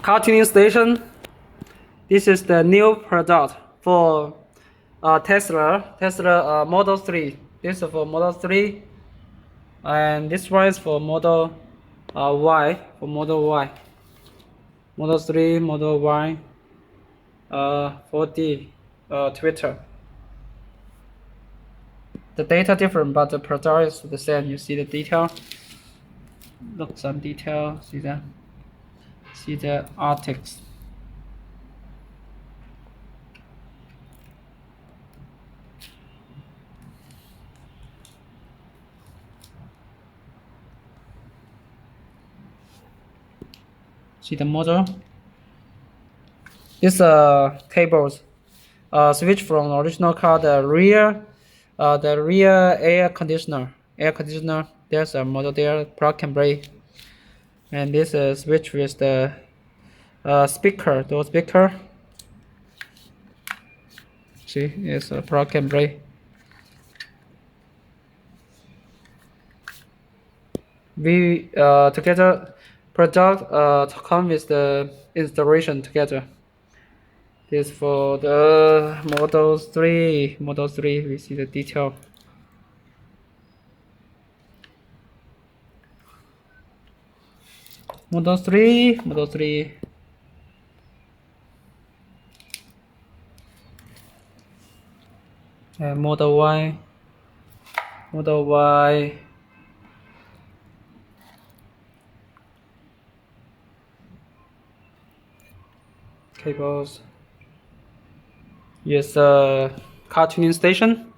car tuning station. This is the new product for Tesla Model 3. This is for Model 3, and this one is for Model Y, for Model Y. Model 3, Model Y, 4D, Twitter. The data different, but the product is the same. You see the detail. Look some detail. See that? See the artics. See the model. This cables switch from the original car. The rear air conditioner. There's a model there, plug and play. And this switch with the speaker. Door speaker. See, it's a plug and play. We together product come with the installation together. This for the Model 3. We see the detail. Model 3. And Model Y. Cables. Yes, car tuning station.